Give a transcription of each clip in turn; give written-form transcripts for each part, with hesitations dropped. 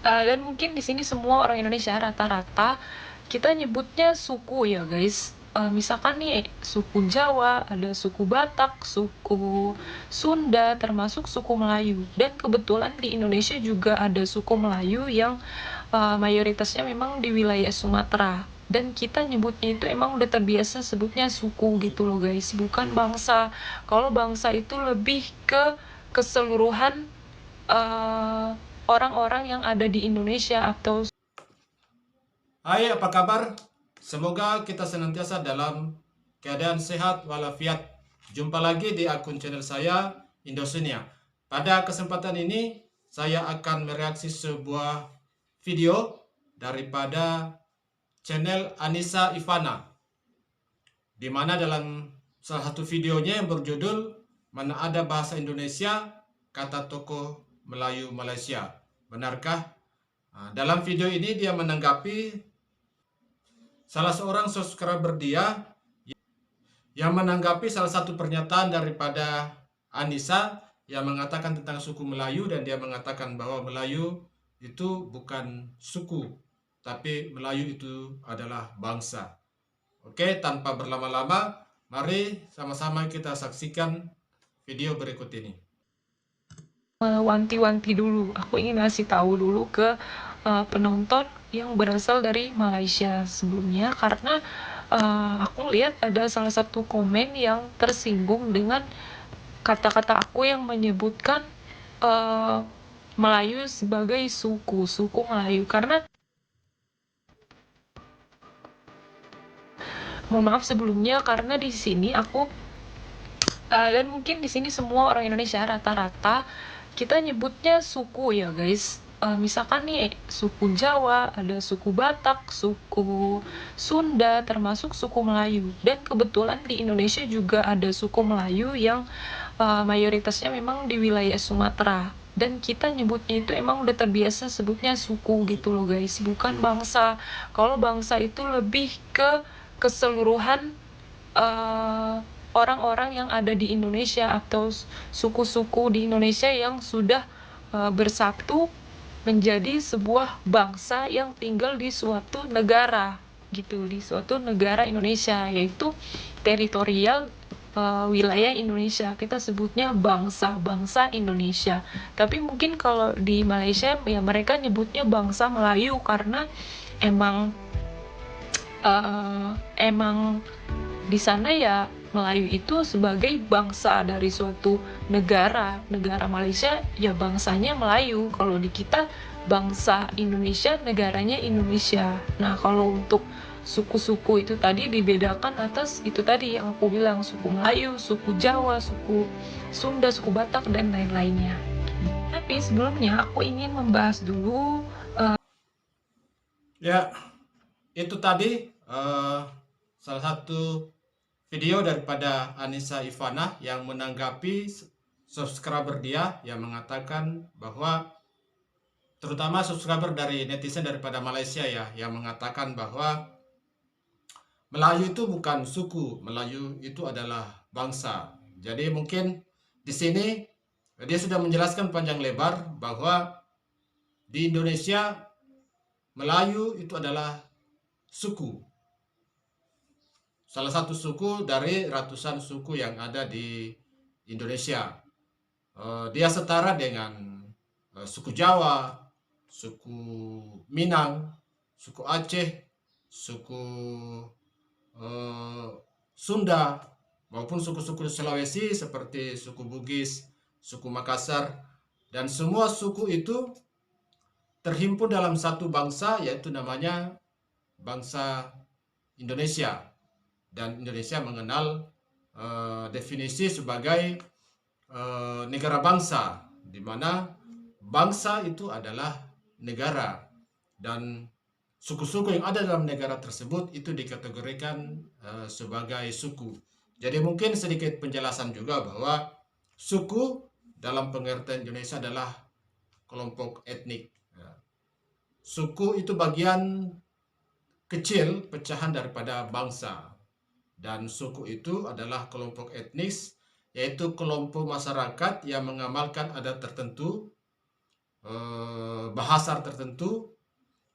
Dan mungkin di sini semua orang Indonesia rata-rata kita nyebutnya suku ya guys. Misalkan nih suku Jawa, ada suku Batak, suku Sunda, termasuk suku Melayu. Dan kebetulan di Indonesia juga ada suku Melayu yang mayoritasnya memang di wilayah Sumatera. Dan kita nyebutnya itu emang udah terbiasa sebutnya suku gitu loh guys, bukan bangsa. Kalau bangsa itu lebih ke keseluruhan eh, orang-orang yang ada di Indonesia atau Hai, apa kabar? Semoga kita senantiasa dalam keadaan sehat walafiat. Jumpa lagi di akun channel saya, Indosinia. Pada kesempatan ini, saya akan mereaksi sebuah video daripada channel Anissa Ivana, di mana dalam salah satu videonya yang berjudul "Mana ada bahasa Indonesia, kata tokoh Melayu Malaysia." Benarkah? Dalam video ini dia menanggapi salah seorang subscriber dia yang menanggapi salah satu pernyataan daripada Anissa yang mengatakan tentang suku Melayu, dan dia mengatakan bahwa Melayu itu bukan suku, tapi Melayu itu adalah bangsa. Oke, tanpa berlama-lama, mari sama-sama kita saksikan video berikut ini. wanti-wanti dulu. Aku ingin ngasih tahu dulu ke penonton yang berasal dari Malaysia sebelumnya, karena aku lihat ada salah satu komen yang tersinggung dengan kata-kata aku yang menyebutkan uh, Melayu sebagai suku Melayu. Karena mohon maaf sebelumnya, karena di sini aku dan mungkin di sini semua orang Indonesia rata-rata kita nyebutnya suku ya guys. Misalkan nih suku Jawa, ada suku Batak, suku Sunda, termasuk suku Melayu. Dan kebetulan di Indonesia juga ada suku Melayu yang mayoritasnya memang di wilayah Sumatera. Dan kita nyebutnya itu emang udah terbiasa sebutnya suku gitu loh guys, bukan bangsa. Kalau bangsa itu lebih ke keseluruhan orang-orang yang ada di Indonesia atau suku-suku di Indonesia yang sudah bersatu menjadi sebuah bangsa yang tinggal di suatu negara gitu, di suatu negara Indonesia, yaitu teritorial wilayah Indonesia. Kita sebutnya bangsa Indonesia. Tapi mungkin kalau di Malaysia ya mereka nyebutnya bangsa Melayu karena emang emang di sana ya Melayu itu sebagai bangsa dari suatu negara. Negara Malaysia ya bangsanya Melayu. Kalau di kita bangsa Indonesia, negaranya Indonesia. Nah, kalau untuk suku-suku itu tadi dibedakan atas itu tadi yang aku bilang, suku Melayu, suku Jawa, suku Sunda, suku Batak, dan lain-lainnya. Tapi sebelumnya aku ingin membahas dulu Ya, itu tadi salah satu video daripada Anissa Ivana yang menanggapi subscriber dia yang mengatakan bahwa, terutama subscriber dari netizen daripada Malaysia ya, yang mengatakan bahwa Melayu itu bukan suku, Melayu itu adalah bangsa. Jadi mungkin di sini dia sudah menjelaskan panjang lebar bahwa di Indonesia Melayu itu adalah suku, salah satu suku dari ratusan suku yang ada di Indonesia. Dia setara dengan suku Jawa, suku Minang, suku Aceh, suku eh, Sunda, maupun suku-suku Sulawesi seperti suku Bugis, suku Makassar, dan semua suku itu terhimpun dalam satu bangsa, yaitu namanya bangsa Indonesia. Dan Indonesia mengenal definisi sebagai negara bangsa, di mana bangsa itu adalah negara, dan suku-suku yang ada dalam negara tersebut itu dikategorikan sebagai suku. Jadi mungkin sedikit penjelasan juga bahwa suku dalam pengertian Indonesia adalah kelompok etnik. Ya. Suku itu bagian kecil pecahan daripada bangsa, dan suku itu adalah kelompok etnis, yaitu kelompok masyarakat yang mengamalkan adat tertentu bahasa tertentu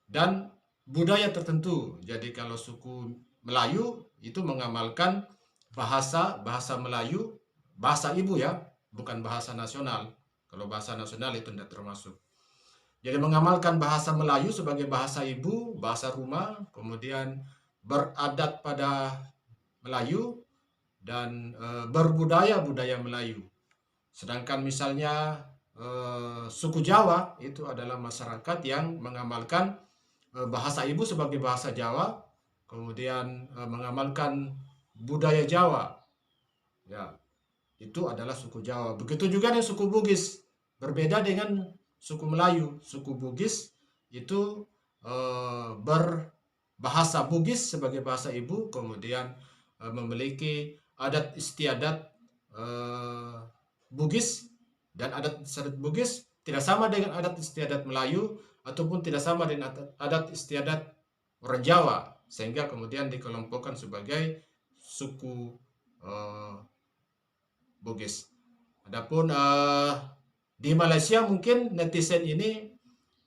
dan budaya tertentu. Jadi kalau suku Melayu itu mengamalkan bahasa Melayu, bahasa ibu ya, bukan bahasa nasional. Kalau bahasa nasional itu tidak termasuk. Jadi mengamalkan bahasa Melayu sebagai bahasa ibu, bahasa rumah, kemudian beradat pada Melayu dan berbudaya budaya Melayu. Sedangkan misalnya suku Jawa itu adalah masyarakat yang mengamalkan bahasa ibu sebagai bahasa Jawa, kemudian mengamalkan budaya Jawa. Ya, itu adalah suku Jawa. Begitu juga dengan suku Bugis. Berbeda dengan suku Melayu. Suku Bugis itu berbahasa Bugis sebagai bahasa ibu, kemudian memiliki adat istiadat Bugis, dan adat istiadat Bugis tidak sama dengan adat istiadat Melayu ataupun tidak sama dengan adat istiadat orang Jawa, sehingga kemudian dikelompokkan sebagai suku Bugis. Adapun di Malaysia mungkin netizen ini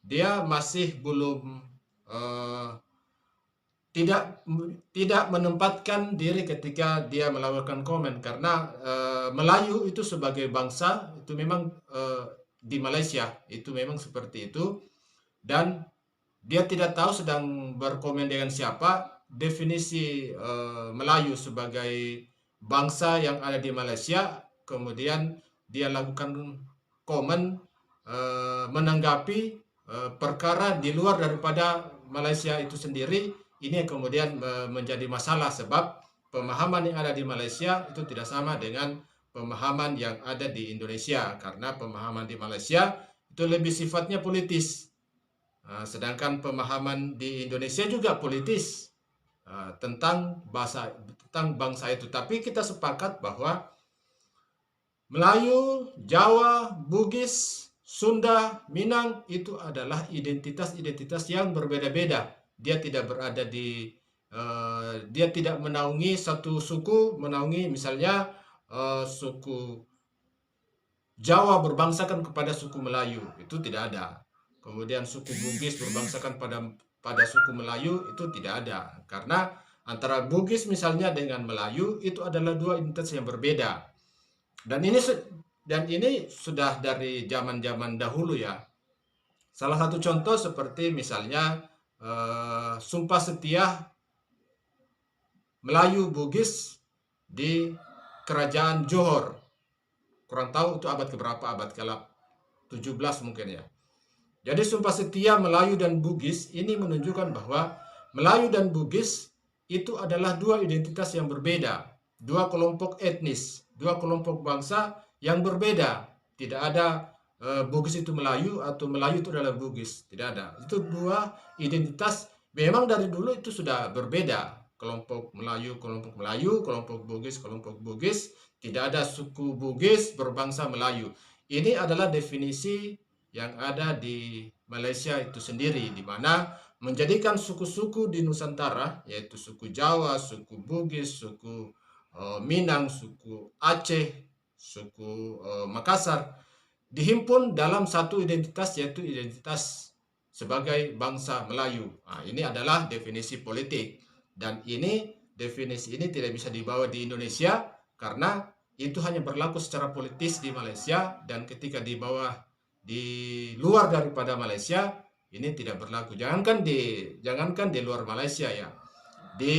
dia masih belum tidak menempatkan diri ketika dia melakukan komen, karena Melayu itu sebagai bangsa itu memang di Malaysia itu memang seperti itu, dan dia tidak tahu sedang berkomen dengan siapa. Definisi Melayu sebagai bangsa yang ada di Malaysia, kemudian dia lakukan komen menanggapi perkara di luar daripada Malaysia itu sendiri. Ini yang kemudian menjadi masalah, sebab pemahaman yang ada di Malaysia itu tidak sama dengan pemahaman yang ada di Indonesia, karena pemahaman di Malaysia itu lebih sifatnya politis. Sedangkan pemahaman di Indonesia juga politis tentang bangsa itu. Tapi kita sepakat bahwa Melayu, Jawa, Bugis, Sunda, Minang itu adalah identitas-identitas yang berbeda-beda. Dia tidak berada di dia tidak menaungi satu suku, menaungi misalnya suku Jawa berbangsakan kepada suku Melayu, itu tidak ada. Kemudian suku Bugis berbangsakan pada suku Melayu, itu tidak ada. Karena antara Bugis misalnya dengan Melayu itu adalah dua identitas yang berbeda. Dan ini sudah dari zaman-zaman dahulu ya. Salah satu contoh seperti misalnya Sumpah Setia Melayu Bugis di Kerajaan Johor. Kurang tahu itu abad keberapa, abad ke-17 mungkin ya. Jadi Sumpah Setia Melayu dan Bugis ini menunjukkan bahwa Melayu dan Bugis itu adalah dua identitas yang berbeda, dua kelompok etnis, dua kelompok bangsa yang berbeda. Tidak ada Bugis itu Melayu atau Melayu itu adalah Bugis, tidak ada. Itu dua identitas memang dari dulu itu sudah berbeda. Kelompok Melayu, kelompok Bugis, tidak ada suku Bugis berbangsa Melayu. Ini adalah definisi yang ada di Malaysia itu sendiri, di mana menjadikan suku-suku di Nusantara, yaitu suku Jawa, suku Bugis, suku Minang, suku Aceh, suku Makassar, dihimpun dalam satu identitas, yaitu identitas sebagai bangsa Melayu. Nah, ini adalah definisi politik, dan definisi ini tidak bisa dibawa di Indonesia karena itu hanya berlaku secara politis di Malaysia, dan ketika dibawa di luar daripada Malaysia ini tidak berlaku. Jangankan di luar Malaysia ya, di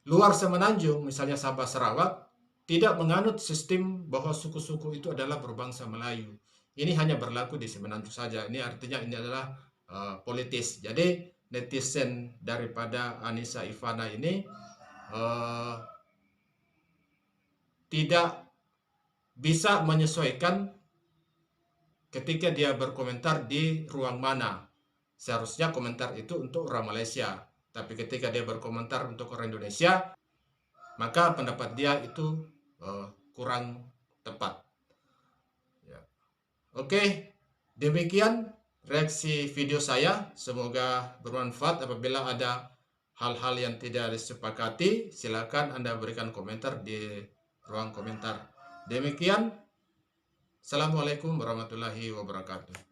luar Semenanjung misalnya Sabah Sarawak tidak menganut sistem bahwa suku-suku itu adalah berbangsa Melayu. Ini hanya berlaku di Semenanjung saja. Ini artinya ini adalah politis. Jadi netizen daripada Anissa Ivana ini tidak bisa menyesuaikan ketika dia berkomentar di ruang mana. Seharusnya komentar itu untuk orang Malaysia. Tapi ketika dia berkomentar untuk orang Indonesia, maka pendapat dia itu kurang tepat. Ya. Oke, demikian reaksi video saya. Semoga bermanfaat. Apabila ada hal-hal yang tidak disepakati, silakan Anda berikan komentar di ruang komentar. Demikian. Assalamualaikum warahmatullahi wabarakatuh.